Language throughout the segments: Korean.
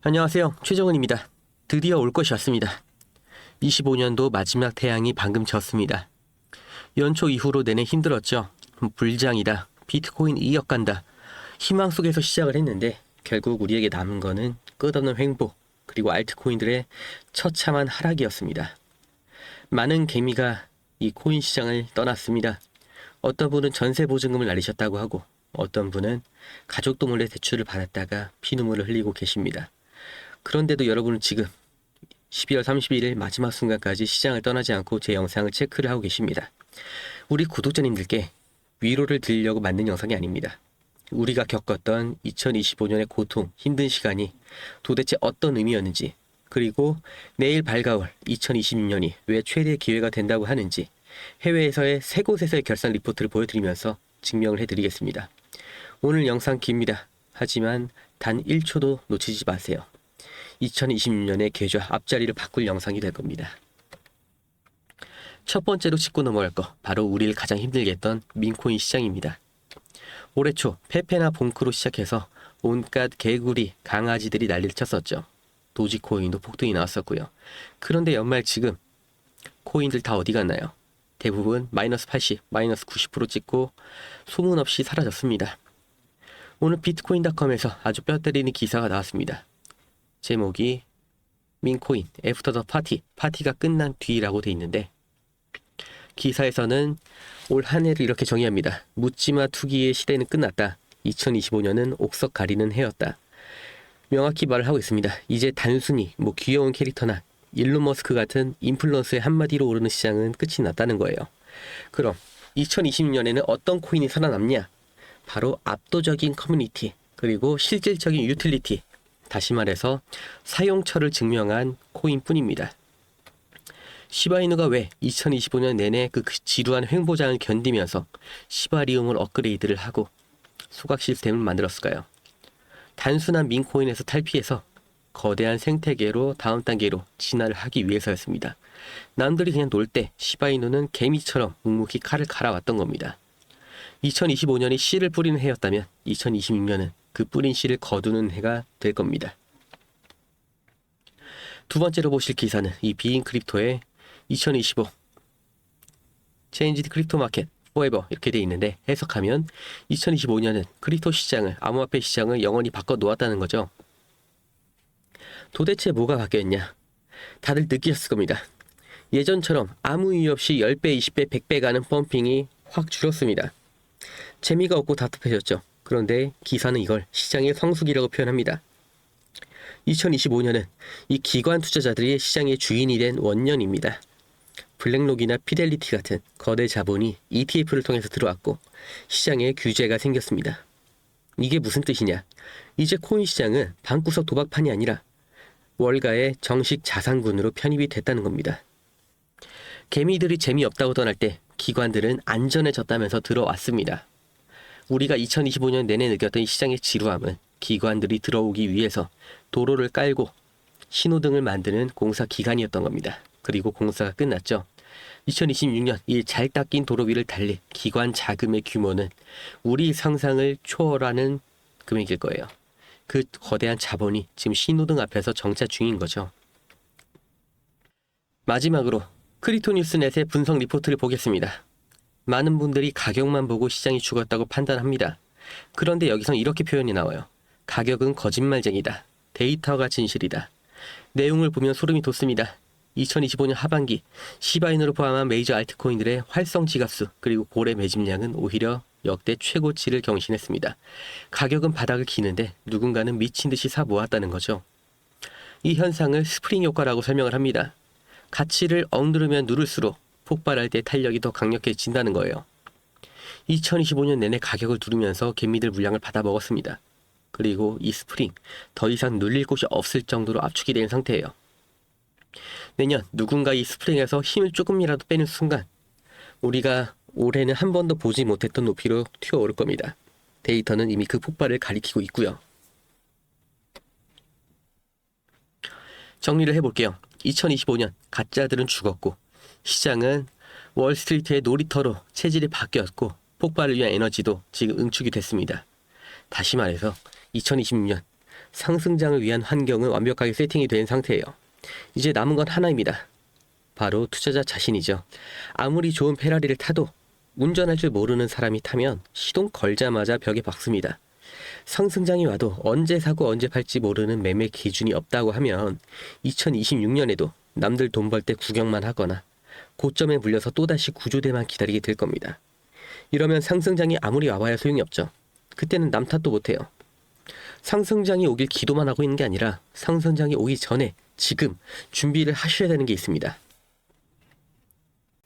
안녕하세요. 최정은입니다. 드디어 올 것이 왔습니다. 25년도 마지막 태양이 방금 졌습니다. 연초 이후로 내내 힘들었죠. 불장이다. 비트코인 2억 간다. 희망 속에서 시작을 했는데 결국 우리에게 남은 거는 끝없는 횡보 그리고 알트코인들의 처참한 하락이었습니다. 많은 개미가 이 코인 시장을 떠났습니다. 어떤 분은 전세 보증금을 날리셨다고 하고 어떤 분은 가족도 몰래 대출을 받았다가 피눈물을 흘리고 계십니다. 그런데도 여러분은 지금 12월 31일 마지막 순간까지 시장을 떠나지 않고 제 영상을 체크를 하고 계십니다. 우리 구독자님들께 위로를 드리려고 만든 영상이 아닙니다. 우리가 겪었던 2025년의 고통, 힘든 시간이 도대체 어떤 의미였는지, 그리고 내일 밝아올 2026년이 왜 최대의 기회가 된다고 하는지 해외에서의 세 곳에서의 결산 리포트를 보여드리면서 증명을 해드리겠습니다. 오늘 영상 깁니다. 하지만 단 1초도 놓치지 마세요. 2026년의 계좌 앞자리를 바꿀 영상이 될 겁니다. 첫 번째로 짚고 넘어갈 거, 바로 우리를 가장 힘들게 했던 민코인 시장입니다. 올해 초 페페나 봉크로 시작해서 온갖 개구리, 강아지들이 난리를 쳤었죠. 도지코인도 폭등이 나왔었고요. 그런데 연말 지금 코인들 다 어디 갔나요? 대부분 마이너스 80, 마이너스 90% 찍고 소문 없이 사라졌습니다. 오늘 비트코인닷컴에서 아주 뼈 때리는 기사가 나왔습니다. 제목이 민코인 애프터 더 파티가 끝난 뒤라고 돼 있는데, 기사에서는 올 한 해를 이렇게 정의합니다. 묻지마 투기의 시대는 끝났다. 2025년은 옥석 가리는 해였다. 명확히 말을 하고 있습니다. 이제 단순히 귀여운 캐릭터나 일론 머스크 같은 인플루언서의 한마디로 오르는 시장은 끝이 났다는 거예요. 그럼 2026년에는 어떤 코인이 살아남냐? 바로 압도적인 커뮤니티, 그리고 실질적인 유틸리티, 다시 말해서 사용처를 증명한 코인뿐입니다. 시바이누가 왜 2025년 내내 그 지루한 횡보장을 견디면서 시바리움을 업그레이드를 하고 소각 시스템을 만들었을까요? 단순한 민코인에서 탈피해서 거대한 생태계로 다음 단계로 진화를 하기 위해서였습니다. 남들이 그냥 놀 때 시바이누는 개미처럼 묵묵히 칼을 갈아왔던 겁니다. 2025년이 씨를 뿌리는 해였다면 2026년은 그 뿌린 씨를 거두는 해가 될 겁니다. 두 번째로 보실 기사는 이 비인 크립토의 2025 체인지드 크립토 마켓 포에버 이렇게 돼 있는데, 해석하면 2025년은 크립토 시장을, 암호화폐 시장을 영원히 바꿔 놓았다는 거죠. 도대체 뭐가 바뀌었냐? 다들 느끼셨을 겁니다. 예전처럼 아무 이유 없이 10배, 20배, 100배 가는 펌핑이 확 줄었습니다. 재미가 없고 답답해졌죠. 그런데 기사는 이걸 시장의 성숙이라고 표현합니다. 2025년은 이 기관 투자자들이 시장의 주인이 된 원년입니다. 블랙록이나 피델리티 같은 거대 자본이 ETF를 통해서 들어왔고 시장에 규제가 생겼습니다. 이게 무슨 뜻이냐? 이제 코인 시장은 방구석 도박판이 아니라 월가의 정식 자산군으로 편입이 됐다는 겁니다. 개미들이 재미없다고 떠날 때 기관들은 안전해졌다면서 들어왔습니다. 우리가 2025년 내내 느꼈던 이 시장의 지루함은 기관들이 들어오기 위해서 도로를 깔고 신호등을 만드는 공사 기간이었던 겁니다. 그리고 공사가 끝났죠. 2026년 이 잘 닦인 도로 위를 달릴 기관 자금의 규모는 우리 상상을 초월하는 금액일 거예요. 그 거대한 자본이 지금 신호등 앞에서 정차 중인 거죠. 마지막으로 크립토뉴스넷의 분석 리포트를 보겠습니다. 많은 분들이 가격만 보고 시장이 죽었다고 판단합니다. 그런데 여기서 이렇게 표현이 나와요. 가격은 거짓말쟁이다. 데이터가 진실이다. 내용을 보면 소름이 돋습니다. 2025년 하반기 시바인으로 포함한 메이저 알트코인들의 활성 지갑수 그리고 고래 매집량은 오히려 역대 최고치를 경신했습니다. 가격은 바닥을 기는데 누군가는 미친 듯이 사 모았다는 거죠. 이 현상을 스프링 효과라고 설명을 합니다. 가치를 억누르면 누를수록 폭발할 때 탄력이 더 강력해진다는 거예요. 2025년 내내 가격을 누르면서 개미들 물량을 받아 먹었습니다. 그리고 이 스프링 더 이상 눌릴 곳이 없을 정도로 압축이 된 상태예요. 내년 누군가 이 스프링에서 힘을 조금이라도 빼는 순간 우리가 올해는 한 번도 보지 못했던 높이로 튀어오를 겁니다. 데이터는 이미 그 폭발을 가리키고 있고요. 정리를 해볼게요. 2025년 가짜들은 죽었고 시장은 월스트리트의 놀이터로 체질이 바뀌었고 폭발을 위한 에너지도 지금 응축이 됐습니다. 다시 말해서 2026년 상승장을 위한 환경은 완벽하게 세팅이 된 상태예요. 이제 남은 건 하나입니다. 바로 투자자 자신이죠. 아무리 좋은 페라리를 타도 운전할 줄 모르는 사람이 타면 시동 걸자마자 벽에 박습니다. 상승장이 와도 언제 사고 언제 팔지 모르는 매매 기준이 없다고 하면 2026년에도 남들 돈 벌 때 구경만 하거나 고점에 물려서 또다시 구조대만 기다리게 될 겁니다. 이러면 상승장이 아무리 와봐야 소용이 없죠. 그때는 남 탓도 못해요. 상승장이 오길 기도만 하고 있는 게 아니라 상승장이 오기 전에 지금 준비를 하셔야 되는 게 있습니다.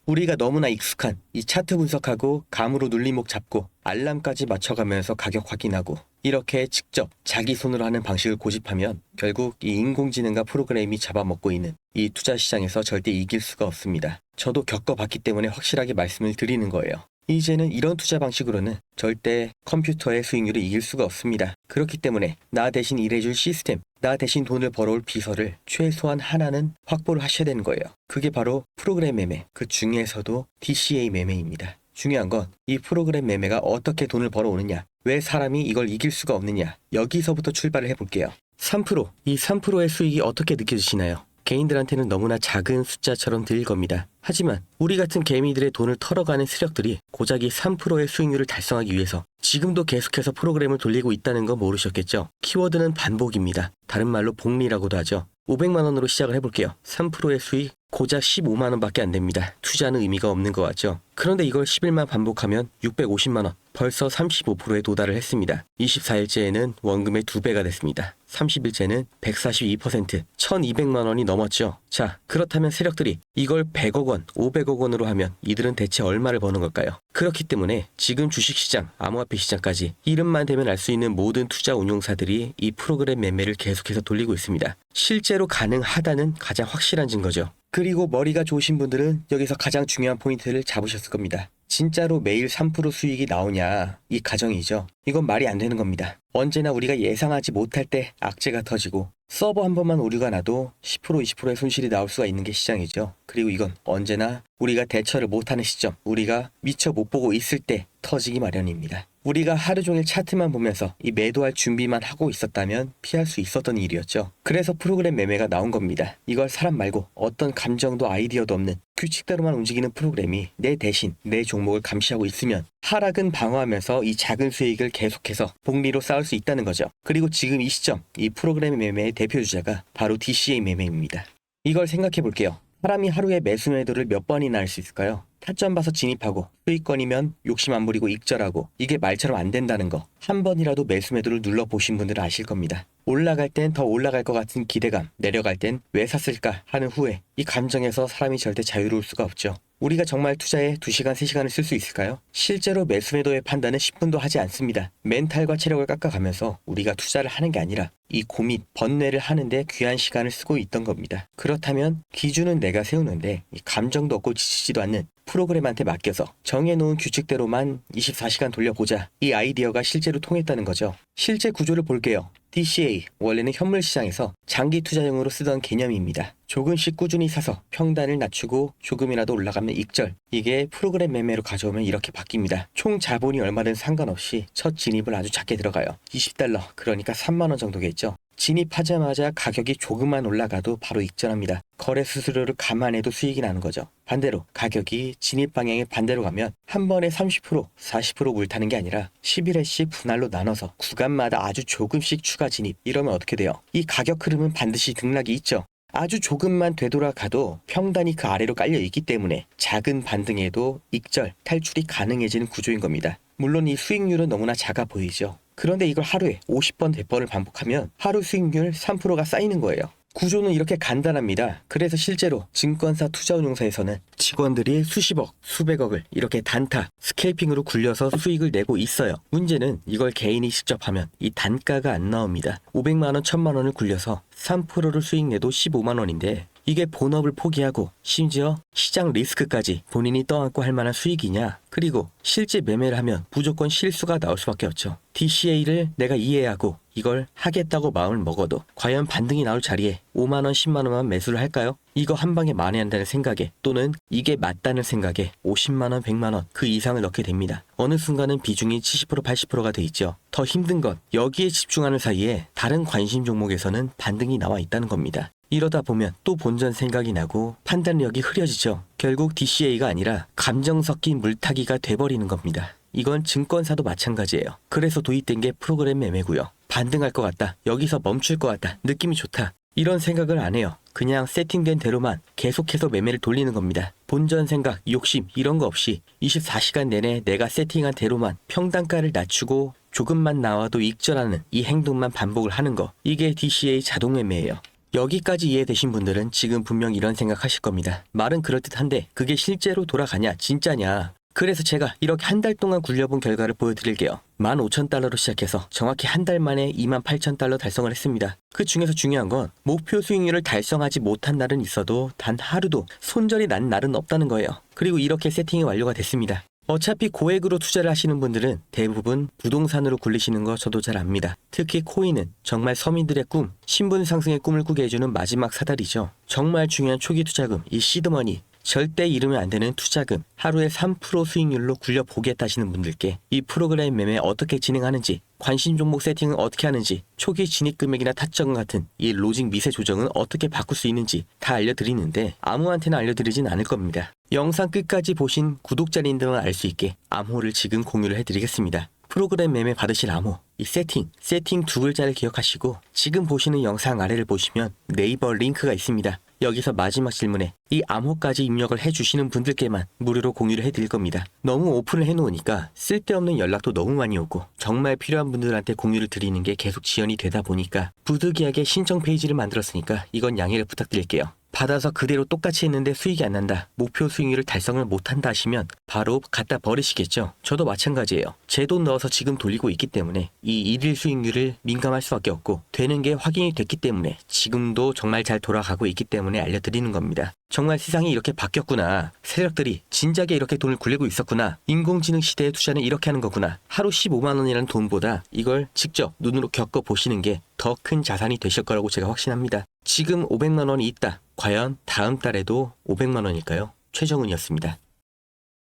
우리가 너무나 익숙한 이 차트 분석하고 감으로 눌림목 잡고 알람까지 맞춰가면서 가격 확인하고 이렇게 직접 자기 손으로 하는 방식을 고집하면 결국 이 인공지능과 프로그램이 잡아먹고 있는 이 투자 시장에서 절대 이길 수가 없습니다. 저도 겪어봤기 때문에 확실하게 말씀을 드리는 거예요. 이제는 이런 투자 방식으로는 절대 컴퓨터의 수익률을 이길 수가 없습니다. 그렇기 때문에 나 대신 일해줄 시스템, 나 대신 돈을 벌어올 비서를 최소한 하나는 확보를 하셔야 되는 거예요. 그게 바로 프로그램 매매, 그 중에서도 DCA 매매입니다. 중요한 건 이 프로그램 매매가 어떻게 돈을 벌어오느냐, 왜 사람이 이걸 이길 수가 없느냐, 여기서부터 출발을 해볼게요. 3%, 이 3%의 수익이 어떻게 느껴지시나요? 개인들한테는 너무나 작은 숫자처럼 들릴 겁니다. 하지만 우리 같은 개미들의 돈을 털어가는 세력들이 고작 이 3%의 수익률을 달성하기 위해서 지금도 계속해서 프로그램을 돌리고 있다는 거 모르셨겠죠? 키워드는 반복입니다. 다른 말로 복리라고도 하죠. 500만 원으로 시작을 해볼게요. 3%의 수익 고작 15만 원밖에 안 됩니다. 투자는 의미가 없는 것 같죠? 그런데 이걸 10일만 반복하면 650만 원, 벌써 35%에 도달을 했습니다. 24일째에는 원금의 2배가 됐습니다. 30일째는 142%, 1200만 원이 넘었죠. 자, 그렇다면 세력들이 이걸 100억 원, 500억 원으로 하면 이들은 대체 얼마를 버는 걸까요? 그렇기 때문에 지금 주식시장, 암호화폐 시장까지 이름만 대면 알 수 있는 모든 투자 운용사들이 이 프로그램 매매를 계속해서 돌리고 있습니다. 실제로 가능하다는 가장 확실한 증거죠. 그리고 머리가 좋으신 분들은 여기서 가장 중요한 포인트를 잡으셨을 겁니다. 진짜로 매일 3% 수익이 나오냐, 이 가정이죠. 이건 말이 안 되는 겁니다. 언제나 우리가 예상하지 못할 때 악재가 터지고 서버 한 번만 오류가 나도 10% 20%의 손실이 나올 수가 있는 게 시장이죠. 그리고 이건 언제나 우리가 대처를 못하는 시점, 우리가 미처 못 보고 있을 때 터지기 마련입니다. 우리가 하루 종일 차트만 보면서 이 매도할 준비만 하고 있었다면 피할 수 있었던 일이었죠. 그래서 프로그램 매매가 나온 겁니다. 이걸 사람 말고 어떤 감정도 아이디어도 없는 규칙대로만 움직이는 프로그램이 내 대신 내 종목을 감시하고 있으면 하락은 방어하면서 이 작은 수익을 계속해서 복리로 쌓을 수 있다는 거죠. 그리고 지금 이 시점, 이 프로그램 매매의 대표 주자가 바로 DCA 매매입니다. 이걸 생각해 볼게요. 사람이 하루에 매수 매도를 몇 번이나 할 수 있을까요? 타점 봐서 진입하고 수익권이면 욕심 안 부리고 익절하고 이게 말처럼 안 된다는 거 한 번이라도 매수 매도를 눌러보신 분들은 아실 겁니다. 올라갈 땐 더 올라갈 것 같은 기대감, 내려갈 땐 왜 샀을까 하는 후회, 이 감정에서 사람이 절대 자유로울 수가 없죠. 우리가 정말 투자에 2시간, 3시간을 쓸 수 있을까요? 실제로 매수 매도의 판단은 10분도 하지 않습니다. 멘탈과 체력을 깎아가면서 우리가 투자를 하는 게 아니라 이 고민, 번뇌를 하는데 귀한 시간을 쓰고 있던 겁니다. 그렇다면 기준은 내가 세우는데 이 감정도 없고 지치지도 않는 프로그램한테 맡겨서 정해놓은 규칙대로만 24시간 돌려보자, 이 아이디어가 실제로 통했다는 거죠. 실제 구조를 볼게요. DCA, 원래는 현물 시장에서 장기 투자용으로 쓰던 개념입니다. 조금씩 꾸준히 사서 평단을 낮추고 조금이라도 올라가면 익절. 이게 프로그램 매매로 가져오면 이렇게 바뀝니다. 총 자본이 얼마든 상관없이 첫 진입을 아주 작게 들어가요. $20, 그러니까 3만 원 정도겠죠. 진입하자마자 가격이 조금만 올라가도 바로 익절합니다. 거래 수수료를 감안해도 수익이 나는 거죠. 반대로 가격이 진입 방향의 반대로 가면 한 번에 30%, 40% 물타는 게 아니라 11회씩 분할로 나눠서 구간마다 아주 조금씩 추가 진입. 이러면 어떻게 돼요? 이 가격 흐름은 반드시 등락이 있죠. 아주 조금만 되돌아가도 평단이 그 아래로 깔려 있기 때문에 작은 반등에도 익절, 탈출이 가능해지는 구조인 겁니다. 물론 이 수익률은 너무나 작아 보이죠. 그런데 이걸 하루에 50번, 100번을 반복하면 하루 수익률 3%가 쌓이는 거예요. 구조는 이렇게 간단합니다. 그래서 실제로 증권사 투자운용사에서는 직원들이 수십억, 수백억을 이렇게 단타, 스케이핑으로 굴려서 수익을 내고 있어요. 문제는 이걸 개인이 직접 하면 이 단가가 안 나옵니다. 500만 원, 1000만 원을 굴려서 3%를 수익 내도 15만 원인데 이게 본업을 포기하고 심지어 시장 리스크까지 본인이 떠안고 할 만한 수익이냐? 그리고 실제 매매를 하면 무조건 실수가 나올 수밖에 없죠. DCA를 내가 이해하고 이걸 하겠다고 마음을 먹어도 과연 반등이 나올 자리에 5만원, 10만원만 매수를 할까요? 이거 한 방에 만회한다는 생각에 또는 이게 맞다는 생각에 50만원, 100만원 그 이상을 넣게 됩니다. 어느 순간은 비중이 70%, 80%가 돼 있죠. 더 힘든 건 여기에 집중하는 사이에 다른 관심 종목에서는 반등이 나와 있다는 겁니다. 이러다 보면 또 본전 생각이 나고 판단력이 흐려지죠. 결국 DCA가 아니라 감정 섞인 물타기가 돼버리는 겁니다. 이건 증권사도 마찬가지예요. 그래서 도입된 게 프로그램 매매고요. 반등할 것 같다. 여기서 멈출 것 같다. 느낌이 좋다. 이런 생각을 안 해요. 그냥 세팅된 대로만 계속해서 매매를 돌리는 겁니다. 본전 생각, 욕심 이런 거 없이 24시간 내내 내가 세팅한 대로만 평단가를 낮추고 조금만 나와도 익절하는 이 행동만 반복을 하는 거. 이게 DCA 자동 매매예요. 여기까지 이해되신 분들은 지금 분명 이런 생각하실 겁니다. 말은 그럴듯한데 그게 실제로 돌아가냐 진짜냐. 그래서 제가 이렇게 한 달 동안 굴려본 결과를 보여드릴게요. 15,000달러로 시작해서 정확히 한 달 만에 28,000달러 달성을 했습니다. 그 중에서 중요한 건 목표 수익률을 달성하지 못한 날은 있어도 단 하루도 손절이 난 날은 없다는 거예요. 그리고 이렇게 세팅이 완료가 됐습니다. 어차피 고액으로 투자를 하시는 분들은 대부분 부동산으로 굴리시는 거 저도 잘 압니다. 특히 코인은 정말 서민들의 꿈, 신분 상승의 꿈을 꾸게 해주는 마지막 사다리죠. 정말 중요한 초기 투자금, 이 시드머니, 절대 잃으면 안 되는 투자금, 하루에 3% 수익률로 굴려보겠다 하시는 분들께 이 프로그램 매매 어떻게 진행하는지, 관심 종목 세팅은 어떻게 하는지, 초기 진입 금액이나 타점 같은 이 로직 미세 조정은 어떻게 바꿀 수 있는지 다 알려드리는데 아무한테나 알려드리진 않을 겁니다. 영상 끝까지 보신 구독자님들만 알 수 있게 암호를 지금 공유를 해드리겠습니다. 프로그램 매매 받으실 암호, 이 세팅 두 글자를 기억하시고 지금 보시는 영상 아래를 보시면 네이버 링크가 있습니다. 여기서 마지막 질문에 이 암호까지 입력을 해주시는 분들께만 무료로 공유를 해드릴 겁니다. 너무 오픈을 해놓으니까 쓸데없는 연락도 너무 많이 오고 정말 필요한 분들한테 공유를 드리는 게 계속 지연이 되다 보니까 부득이하게 신청 페이지를 만들었으니까 이건 양해를 부탁드릴게요. 받아서 그대로 똑같이 했는데 수익이 안 난다, 목표 수익률을 달성을 못한다 하시면 바로 갖다 버리시겠죠. 저도 마찬가지예요. 제 돈 넣어서 지금 돌리고 있기 때문에 이 일일 수익률을 민감할 수밖에 없고 되는 게 확인이 됐기 때문에 지금도 정말 잘 돌아가고 있기 때문에 알려드리는 겁니다. 정말 세상이 이렇게 바뀌었구나, 세력들이 진작에 이렇게 돈을 굴리고 있었구나, 인공지능 시대의 투자는 이렇게 하는 거구나, 하루 15만원이라는 돈보다 이걸 직접 눈으로 겪어보시는 게 더 큰 자산이 되실 거라고 제가 확신합니다. 지금 500만원이 있다. 과연 다음 달에도 500만원일까요? 최정훈이었습니다.